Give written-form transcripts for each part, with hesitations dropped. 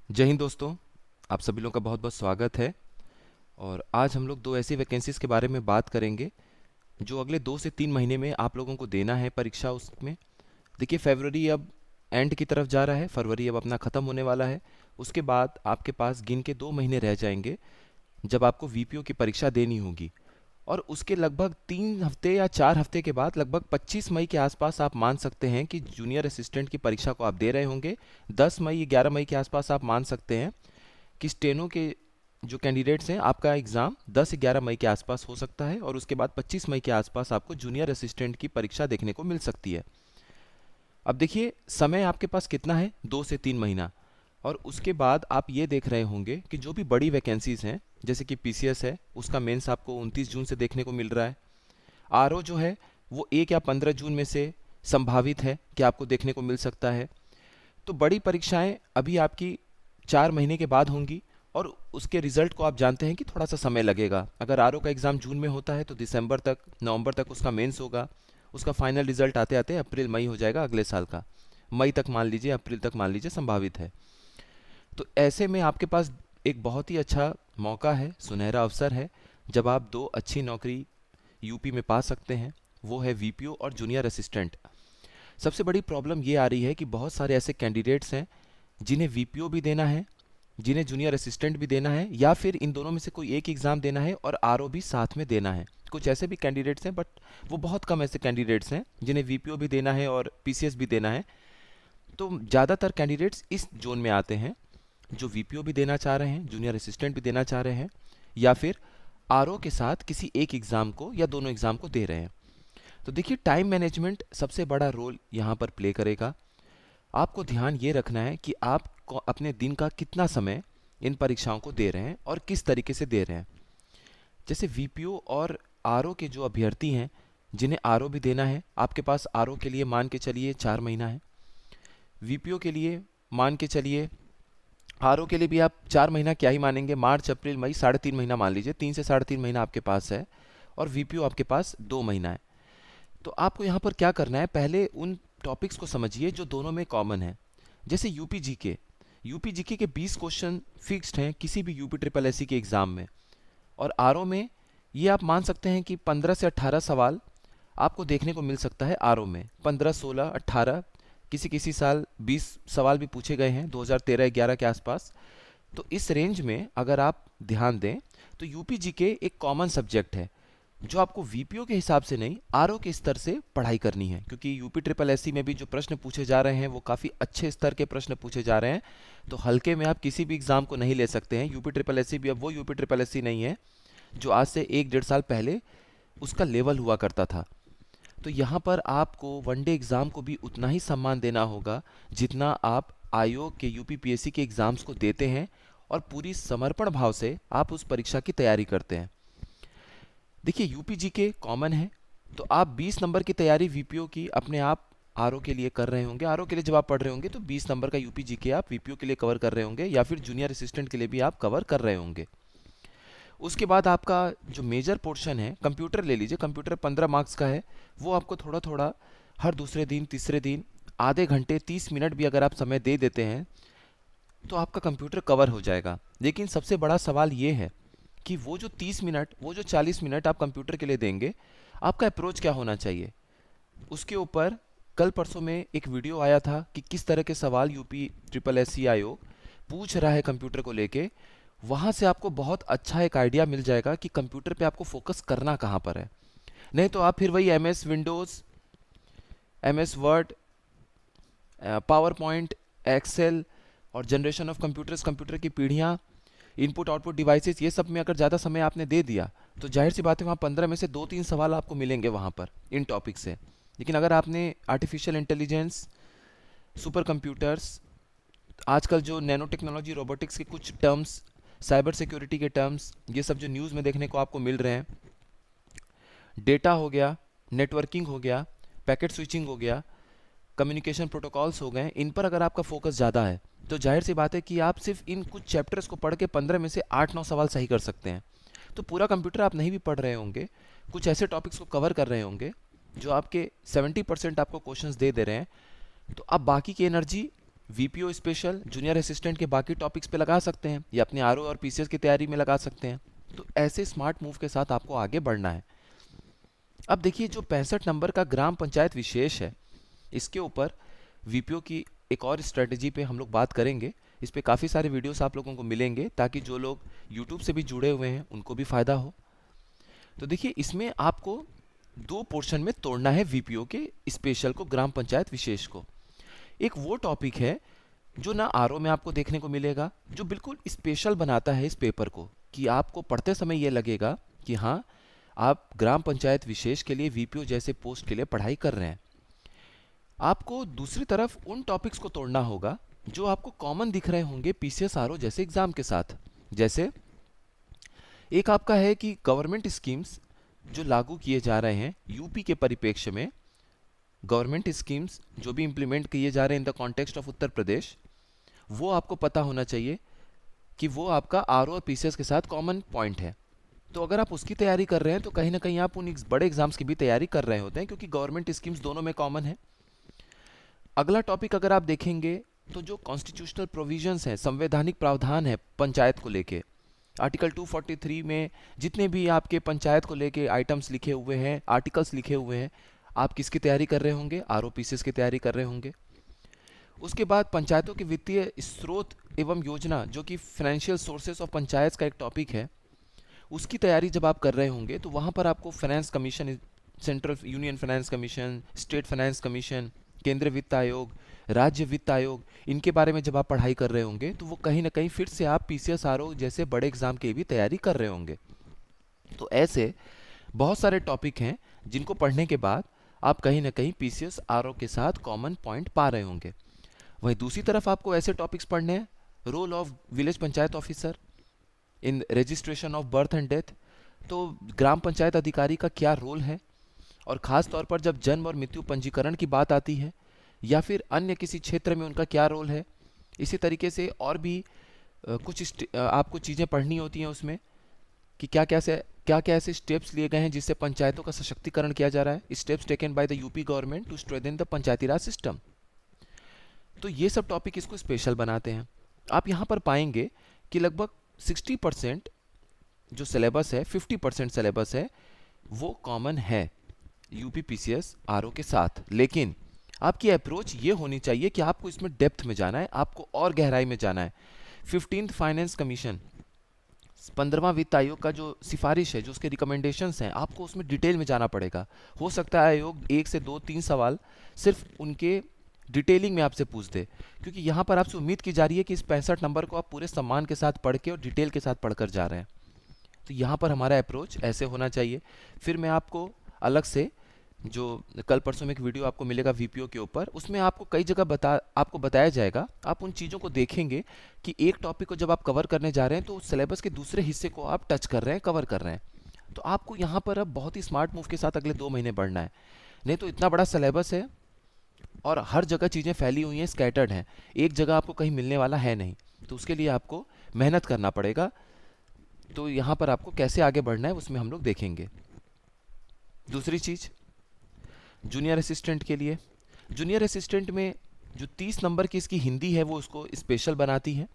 जय हिंद दोस्तों। आप सभी लोगों का बहुत बहुत स्वागत है। और आज हम लोग दो ऐसी वैकेंसीज़ के बारे में बात करेंगे जो अगले 2 से 3 महीने में आप लोगों को देना है परीक्षा। उसमें देखिए, फरवरी अब एंड की तरफ जा रहा है, फरवरी अब अपना ख़त्म होने वाला है। उसके बाद आपके पास गिन के 2 महीने रह जाएंगे जब आपको वीपीओ की परीक्षा देनी होगी। और उसके लगभग 3 हफ्ते या 4 हफ्ते के बाद लगभग 25 मई के आसपास आप मान सकते हैं कि जूनियर असिस्टेंट की परीक्षा को आप दे रहे होंगे। 10 मई 11 मई के आसपास आप मान सकते हैं कि स्टेनो के जो कैंडिडेट्स हैं आपका एग्ज़ाम 10 से 11 मई के आसपास हो सकता है, और उसके बाद 25 मई के आसपास आपको जूनियर असिस्टेंट की परीक्षा देखने को मिल सकती है। अब देखिए, समय आपके पास कितना है, 2 से 3 महीना। और उसके बाद आप ये देख रहे होंगे कि जो भी बड़ी वैकेंसीज़ हैं, जैसे कि पीसीएस है, उसका मेंस आपको 29 जून से देखने को मिल रहा है। आरओ जो है वो 1 या 15 जून में से संभावित है कि आपको देखने को मिल सकता है। तो बड़ी परीक्षाएं अभी आपकी 4 महीने के बाद होंगी, और उसके रिजल्ट को आप जानते हैं कि थोड़ा सा समय लगेगा। अगर आरओ का एग्ज़ाम जून में होता है तो दिसंबर तक, नवंबर तक उसका मेंस होगा। उसका फाइनल रिजल्ट आते आते अप्रैल मई हो जाएगा अगले साल का। मई तक मान लीजिए, अप्रैल तक मान लीजिए संभावित है। तो ऐसे में आपके पास एक बहुत ही अच्छा मौका है, सुनहरा अवसर है, जब आप दो अच्छी नौकरी यूपी में पा सकते हैं। वो है वीपीओ और जूनियर असिस्टेंट। सबसे बड़ी प्रॉब्लम ये आ रही है कि बहुत सारे ऐसे कैंडिडेट्स हैं जिन्हें वीपीओ भी देना है, जिन्हें जूनियर असिस्टेंट भी देना है, या फिर इन दोनों में से कोई एक एग्ज़ाम देना है और आरओ भी साथ में देना है। कुछ ऐसे भी कैंडिडेट्स हैं, बट वो बहुत कम ऐसे कैंडिडेट्स हैं जिन्हें वीपीओ भी देना है और पीसीएस भी देना है। तो ज़्यादातर कैंडिडेट्स इस जोन में आते हैं जो वीपीओ भी देना चाह रहे हैं, जूनियर असिस्टेंट भी देना चाह रहे हैं, या फिर आरओ के साथ किसी एक एग्ज़ाम को या दोनों एग्ज़ाम को दे रहे हैं। तो देखिए, टाइम मैनेजमेंट सबसे बड़ा रोल यहाँ पर प्ले करेगा। आपको ध्यान ये रखना है कि आप अपने दिन का कितना समय इन परीक्षाओं को दे रहे हैं और किस तरीके से दे रहे हैं। जैसे वीपीओ और आरओ के जो अभ्यर्थी हैं जिन्हें आरओ भी देना है, आपके पास आरओ के लिए मान के चलिए 4 महीना है। वीपीओ के लिए मान के चलिए, आरओ के लिए भी आप 4 महीना क्या ही मानेंगे, मार्च अप्रैल मई 3.5 महीना मान लीजिए, 3 से 3.5 महीना आपके पास है। और वीपीओ आपके पास 2 महीना है। तो आपको यहाँ पर क्या करना है, पहले उन टॉपिक्स को समझिए जो दोनों में कॉमन है। जैसे यूपी जीके, यूपी जीके के 20 क्वेश्चन फिक्स्ड हैं किसी भी यूपी ट्रिपल एससी के एग्ज़ाम में। और आरओ में ये आप मान सकते हैं कि 15 से 18 सवाल आपको देखने को मिल सकता है। आरओ में 15, 16, 18, किसी किसी साल 20 सवाल भी पूछे गए हैं 2013-11 के आसपास। तो इस रेंज में अगर आप ध्यान दें तो यूपी जीके एक कॉमन सब्जेक्ट है जो आपको वीपीओ के हिसाब से नहीं, आरओ के स्तर से पढ़ाई करनी है। क्योंकि यूपी ट्रिपल एससी में भी जो प्रश्न पूछे जा रहे हैं वो काफ़ी अच्छे स्तर के प्रश्न पूछे जा रहे हैं। तो हल्के में आप किसी भी एग्ज़ाम को नहीं ले सकते हैं। यूपी ट्रिपल एससी भी अब वो यूपी ट्रिपल एससी नहीं है जो आज से 1 डेढ़ साल पहले उसका लेवल हुआ करता था। तो यहाँ पर आपको वनडे एग्ज़ाम को भी उतना ही सम्मान देना होगा जितना आप आयोग के यूपीपीएससी के एग्ज़ाम्स को देते हैं, और पूरी समर्पण भाव से आप उस परीक्षा की तैयारी करते हैं। देखिए, यूपी जीके कॉमन है, तो आप 20 नंबर की तैयारी वीपीओ की अपने आप आरओ के लिए कर रहे होंगे। आरओ के लिए जब आप पढ़ रहे होंगे तो 20 नंबर का यूपी जीके आप वीपीओ के लिए कवर कर रहे होंगे, या फिर जूनियर असिस्टेंट के लिए भी आप कवर कर रहे होंगे। उसके बाद आपका जो मेजर पोर्शन है, कंप्यूटर ले लीजिए, कंप्यूटर 15 मार्क्स का है। वो आपको थोड़ा थोड़ा हर दूसरे दिन, तीसरे दिन, आधे घंटे 30 मिनट भी अगर आप समय दे देते हैं तो आपका कंप्यूटर कवर हो जाएगा। लेकिन सबसे बड़ा सवाल ये है कि वो जो 30 मिनट, वो जो 40 मिनट आप कंप्यूटर के लिए देंगे, आपका अप्रोच क्या होना चाहिए उसके ऊपर। कल परसों में एक वीडियो आया था कि किस तरह के सवाल यूपी ट्रिपल एससी आयोग पूछ रहा है कंप्यूटर को लेके। वहाँ से आपको बहुत अच्छा एक आइडिया मिल जाएगा कि कंप्यूटर पे आपको फोकस करना कहाँ पर है। नहीं तो आप फिर वही M S Windows, M S Word, PowerPoint, Excel और जनरेशन ऑफ कंप्यूटर्स, कंप्यूटर की पीढ़ियाँ, इनपुट आउटपुट डिवाइसेस, ये सब में अगर ज़्यादा समय आपने दे दिया तो जाहिर सी बात है वहाँ 15 में से 2-3 सवाल आपको मिलेंगे वहाँ पर इन टॉपिक से। लेकिन अगर आपने आर्टिफिशियल इंटेलिजेंस, सुपर कंप्यूटर्स, आजकल जो नैनो टेक्नोलॉजी, रोबोटिक्स के कुछ टर्म्स, साइबर सिक्योरिटी के टर्म्स, ये सब जो न्यूज़ में देखने को आपको मिल रहे हैं, डेटा हो गया, नेटवर्किंग हो गया, पैकेट स्विचिंग हो गया, कम्युनिकेशन प्रोटोकॉल्स हो गए, इन पर अगर आपका फोकस ज़्यादा है तो जाहिर सी बात है कि आप सिर्फ इन कुछ चैप्टर्स को पढ़ के 15 में से 8-9 सवाल सही कर सकते हैं। तो पूरा कंप्यूटर आप नहीं भी पढ़ रहे होंगे, कुछ ऐसे टॉपिक्स को कवर कर रहे होंगे जो आपके 70% आपको क्वेश्चंस दे दे रहे हैं। तो आप बाकी की energy VPO special junior assistant के बाकी टॉपिक्स पे लगा सकते हैं या अपने आरओ और पीसीएस की तैयारी में लगा सकते हैं। तो ऐसे स्मार्ट मूव के साथ आपको आगे बढ़ना है। अब देखिए, जो 65 नंबर का ग्राम पंचायत विशेष है, इसके ऊपर वीपीओ की एक और स्ट्रेटजी पे हम लोग बात करेंगे। इस पे काफ़ी सारे वीडियोस आप लोगों को मिलेंगे ताकि जो लोग यूट्यूब से भी जुड़े हुए हैं उनको भी फ़ायदा हो। तो देखिए, इसमें आपको दो पोर्शन में तोड़ना है वीपीओ के स्पेशल को, ग्राम पंचायत विशेष को। एक वो टॉपिक है जो ना आरओ में आपको देखने को मिलेगा, जो बिल्कुल स्पेशल बनाता है इस पेपर को, कि आपको पढ़ते समय ये लगेगा कि हाँ, आप ग्राम पंचायत विशेष के लिए वीपीओ जैसे पोस्ट के लिए पढ़ाई कर रहे हैं। आपको दूसरी तरफ उन टॉपिक्स को तोड़ना होगा जो आपको कॉमन दिख रहे होंगे पीसीएस आरओ जैसे एग्जाम के साथ। जैसे एक आपका है कि गवर्नमेंट स्कीम्स जो लागू किए जा रहे हैं यूपी के परिप्रेक्ष्य में, गवर्नमेंट स्कीम्स जो भी इम्प्लीमेंट किए जा रहे हैं in the context of Uttar Pradesh, वो आपको पता होना चाहिए कि वो आपका आरओ और पीसीएस के साथ कॉमन पॉइंट है। तो अगर आप उसकी तैयारी कर रहे हैं तो कहीं ना कहीं आप उन बड़े एग्जाम्स की भी तैयारी कर रहे होते हैं, क्योंकि गवर्नमेंट स्कीम्स दोनों में कॉमन है। अगला टॉपिक अगर आप देखेंगे तो जो कॉन्स्टिट्यूशनल प्रोविजंस हैं, संवैधानिक प्रावधान है पंचायत को लेके, आर्टिकल 243 में जितने भी आपके पंचायत को लेके आइटम्स लिखे हुए हैं, आर्टिकल्स लिखे हुए हैं, आप किसकी तैयारी कर रहे होंगे? आरओ पीसीएस की तैयारी कर रहे होंगे। उसके बाद पंचायतों के वित्तीय स्रोत एवं योजना, जो कि फाइनेंशियल सोर्सेस ऑफ पंचायत का एक टॉपिक है, उसकी तैयारी जब आप कर रहे होंगे तो वहाँ पर आपको finance commission, central union finance commission, state finance commission, केंद्रीय वित्त आयोग, राज्य वित्त आयोग, इनके बारे में जब आप पढ़ाई कर रहे होंगे तो वो कहीं ना कहीं फिर से आप पीसीएस आरओ जैसे बड़े एग्जाम की भी तैयारी कर रहे होंगे। तो ऐसे बहुत सारे टॉपिक हैं जिनको पढ़ने के बाद आप कहीं ना कहीं पीसीएस आरओ के साथ कॉमन पॉइंट पा रहे होंगे। वहीं दूसरी तरफ आपको ऐसे टॉपिक्स पढ़ने हैं, role of village panchayat officer in registration of birth and death, तो ग्राम पंचायत अधिकारी का क्या रोल है, और ख़ास तौर पर जब जन्म और मृत्यु पंजीकरण की बात आती है या फिर अन्य किसी क्षेत्र में उनका क्या रोल है। इसी तरीके से और भी आपको चीज़ें पढ़नी होती हैं उसमें, कि क्या क्या ऐसे स्टेप्स लिए गए हैं जिससे पंचायतों का सशक्तिकरण किया जा रहा है, steps taken by the UP government to strengthen the Panchayati Raj system. तो ये सब टॉपिक इसको स्पेशल बनाते हैं। आप यहाँ पर पाएंगे कि लगभग 60% जो सिलेबस है, 50% सिलेबस है, वो कॉमन है यूपी पीसीएस आरओ के साथ। लेकिन आपकी अप्रोच ये होनी चाहिए कि आपको इसमें डेप्थ में जाना है, आपको और गहराई में जाना है। 15th फाइनेंस कमीशन, 15वां वित्त आयोग का जो सिफारिश है, जो उसके रिकमेंडेशंस हैं, आपको उसमें डिटेल में जाना पड़ेगा। हो सकता है आयोग 1 से 2-3 सवाल सिर्फ उनके डिटेलिंग में आपसे पूछ दे, क्योंकि यहाँ पर आपसे उम्मीद की जा रही है कि इस 65 नंबर को आप पूरे सम्मान के साथ पढ़ के और डिटेल के साथ पढ़कर जा रहे हैं। तो यहाँ पर हमारा अप्रोच ऐसे होना चाहिए। फिर मैं आपको अलग से, जो कल परसों में एक वीडियो आपको मिलेगा वीपीओ के ऊपर, उसमें आपको कई जगह आपको बताया जाएगा। आप उन चीज़ों को देखेंगे कि एक टॉपिक को जब आप कवर करने जा रहे हैं तो सिलेबस के दूसरे हिस्से को आप टच कर रहे हैं, कवर कर रहे हैं। तो आपको यहाँ पर अब बहुत ही स्मार्ट मूव के साथ अगले 2 महीने बढ़ना है। नहीं तो इतना बड़ा सिलेबस है और हर जगह चीज़ें फैली हुई हैं, स्कैटर्ड हैं, एक जगह आपको कहीं मिलने वाला है नहीं। तो उसके लिए आपको मेहनत करना पड़ेगा। तो यहाँ पर आपको कैसे आगे बढ़ना है उसमें हम लोग देखेंगे। दूसरी चीज़, जूनियर असिस्टेंट के लिए, जूनियर असिस्टेंट में जो 30 नंबर की इसकी हिंदी है वो उसको स्पेशल बनाती है।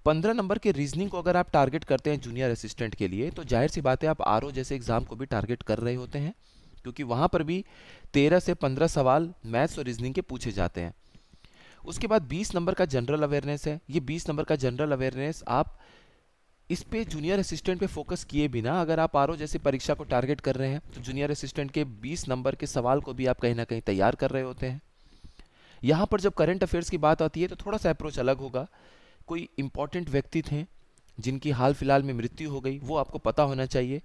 15 नंबर के रीजनिंग को अगर आप टारगेट करते हैं जूनियर असिस्टेंट के लिए, तो जाहिर सी बात है आप आरओ जैसे एग्जाम को भी टारगेट कर रहे होते हैं, क्योंकि वहाँ पर भी 13 से 15 सवाल मैथ्स और रीजनिंग के पूछे जाते हैं। उसके बाद 20 नंबर का जनरल अवेयरनेस है। ये 20 नंबर का जनरल अवेयरनेस आप इस पे जूनियर असिस्टेंट पे फोकस किए बिना अगर आप आरओ जैसे परीक्षा को टारगेट कर रहे हैं तो जूनियर असिस्टेंट के 20 नंबर के सवाल को भी आप कहीं ना कहीं तैयार कर रहे होते हैं। यहाँ पर जब करंट अफेयर्स की बात आती है तो थोड़ा सा अप्रोच अलग होगा। कोई इंपॉर्टेंट व्यक्ति थे जिनकी हाल फिलहाल में मृत्यु हो गई, वो आपको पता होना चाहिए।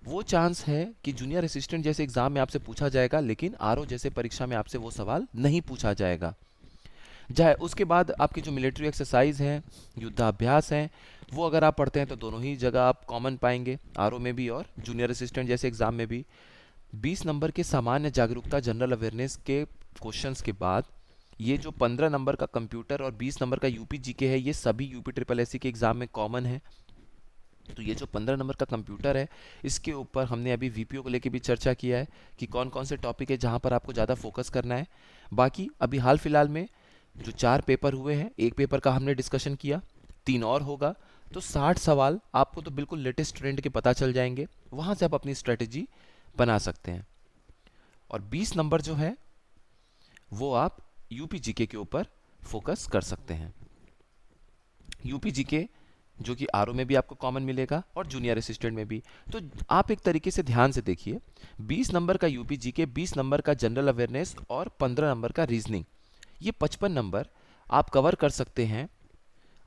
वो चांस है कि जूनियर असिस्टेंट जैसे एग्जाम में आपसे पूछा जाएगा, लेकिन आरओ जैसे परीक्षा में आपसे वो सवाल नहीं पूछा जाएगा। चाहे उसके बाद आपकी जो मिलिट्री एक्सरसाइज हैं, युद्धाभ्यास हैं, वो अगर आप पढ़ते हैं तो दोनों ही जगह आप कॉमन पाएंगे, आरओ में भी और जूनियर असिस्टेंट जैसे एग्जाम में भी। 20 नंबर के सामान्य जागरूकता जनरल अवेयरनेस के क्वेश्चंस के बाद ये जो 15 नंबर का कंप्यूटर और 20 नंबर का यूपी जीके है, ये सभी यूपी ट्रिपल एससी के एग्जाम में कॉमन है। तो ये जो 15 नंबर का कंप्यूटर है, इसके ऊपर हमने अभी वीपीओ को लेके भी चर्चा किया है कि कौन कौन से टॉपिक है जहाँ पर आपको ज़्यादा फोकस करना है। बाकी अभी हाल फिलहाल में जो 4 पेपर हुए हैं, एक पेपर का हमने डिस्कशन किया, 3 और होगा, तो 60 सवाल आपको तो बिल्कुल लेटेस्ट ट्रेंड के पता चल जाएंगे। वहाँ से आप अपनी स्ट्रेटेजी बना सकते हैं। और 20 नंबर जो है वो आप यूपी जीके के ऊपर फोकस कर सकते हैं। यूपी जीके जो कि आरओ में भी आपको कॉमन मिलेगा और जूनियर असिस्टेंट में भी। तो आप एक तरीके से ध्यान से देखिए, 20 नंबर का यूपी जीके, 20 नंबर का जनरल अवेयरनेस और 15 नंबर का रीजनिंग, ये 55 नंबर आप कवर कर सकते हैं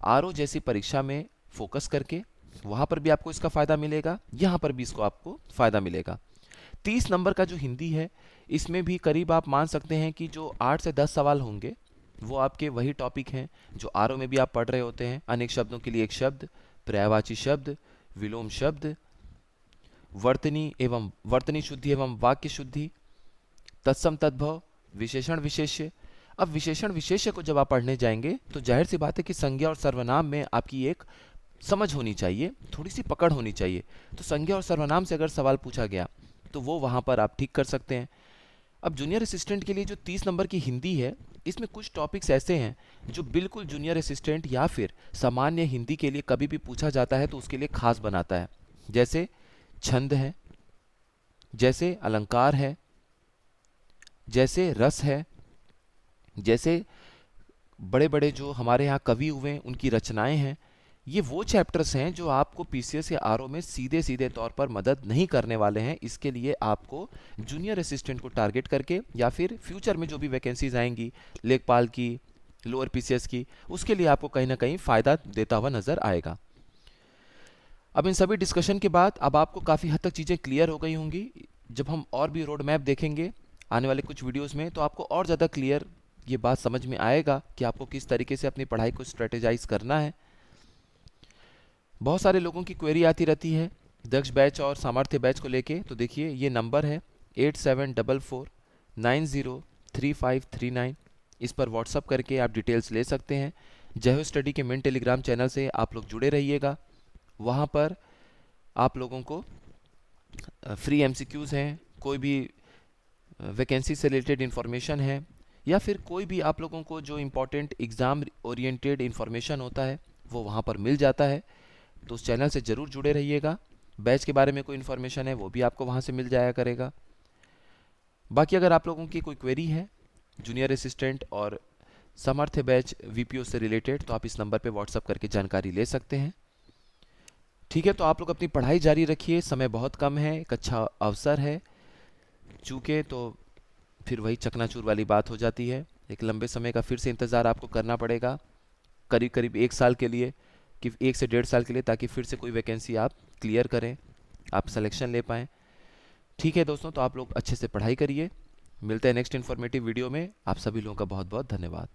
आरओ जैसी परीक्षा में फोकस करके। वहाँ पर भी आपको इसका फ़ायदा मिलेगा, यहाँ पर भी इसको आपको फ़ायदा मिलेगा। 30 नंबर का जो हिंदी है, इसमें भी करीब आप मान सकते हैं कि जो 8 से 10 सवाल होंगे वो आपके वही टॉपिक हैं जो आरओ में भी आप पढ़ रहे होते हैं। अनेक शब्दों के लिए एक शब्द, पर्यायवाची शब्द, विलोम शब्द, वर्तनी शुद्धि एवं वाक्य शुद्धि, तत्सम तद्भव, विशेषण विशेष्य। अब विशेषण विशेष्य को जब आप पढ़ने जाएंगे तो जाहिर सी बात है कि संज्ञा और सर्वनाम में आपकी एक समझ होनी चाहिए, थोड़ी सी पकड़ होनी चाहिए। तो संज्ञा और सर्वनाम से अगर सवाल पूछा गया तो वो वहाँ पर आप ठीक कर सकते हैं। अब जूनियर असिस्टेंट के लिए जो 30 नंबर की हिंदी है, इसमें कुछ टॉपिक्स ऐसे हैं जो बिल्कुल जूनियर असिस्टेंट या फिर सामान्य हिंदी के लिए कभी भी पूछा जाता है तो उसके लिए खास बनाता है। जैसे छंद है, जैसे अलंकार है, जैसे रस है, जैसे बड़े बड़े जो हमारे यहाँ कवि हुए हैं उनकी रचनाएं हैं। ये वो चैप्टर्स हैं जो आपको पीसीएस या आरओ में सीधे सीधे तौर पर मदद नहीं करने वाले हैं। इसके लिए आपको जूनियर असिस्टेंट को टारगेट करके या फिर फ्यूचर में जो भी वैकेंसीज आएंगी लेखपाल की, लोअर पीसीएस की, उसके लिए आपको कहीं ना कहीं फ़ायदा देता हुआ नज़र आएगा। अब इन सभी डिस्कशन के बाद अब आपको काफ़ी हद तक चीज़ें क्लियर हो गई होंगी। जब हम और भी रोड मैप देखेंगे आने वाले कुछ वीडियोस में तो आपको और ज़्यादा क्लियर ये बात समझ में आएगा कि आपको किस तरीके से अपनी पढ़ाई को स्ट्रेटेजाइज करना है। बहुत सारे लोगों की क्वेरी आती रहती है दक्ष बैच और सामर्थ्य बैच को लेके। तो देखिए ये नंबर है 8744903539। इस पर व्हाट्सअप करके आप डिटेल्स ले सकते हैं। जय हो स्टडी के मेन टेलीग्राम चैनल से आप लोग जुड़े रहिएगा। वहाँ पर आप लोगों को फ्री एमसीक्यूज़ हैं, कोई भी वैकेंसी से रिलेटेड इन्फॉर्मेशन है, या फिर कोई भी आप लोगों को जो इम्पोर्टेंट एग्ज़ाम ओरिएंटेड इन्फॉर्मेशन होता है वो वहाँ पर मिल जाता है। तो उस चैनल से ज़रूर जुड़े रहिएगा। बैच के बारे में कोई इन्फॉर्मेशन है वो भी आपको वहाँ से मिल जाया करेगा। बाकी अगर आप लोगों की कोई क्वेरी है जूनियर असिस्टेंट और सामर्थ्य बैच वीपीओ से रिलेटेड तो आप इस नंबर पे व्हाट्सअप करके जानकारी ले सकते हैं। ठीक है, तो आप लोग अपनी पढ़ाई जारी रखिए, समय बहुत कम है, एक अच्छा अवसर है। चूँकि तो फिर वही चकनाचूर वाली बात हो जाती है, एक लंबे समय का फिर से इंतज़ार आपको करना पड़ेगा, करीब करीब 1 साल के लिए, कि 1 से 1.5 साल के लिए, ताकि फिर से कोई वैकेंसी आप क्लियर करें, आप सिलेक्शन ले पाएँ। ठीक है दोस्तों, तो आप लोग अच्छे से पढ़ाई करिए। मिलते हैं नेक्स्ट इन्फॉर्मेटिव वीडियो में। आप सभी लोगों का बहुत बहुत धन्यवाद।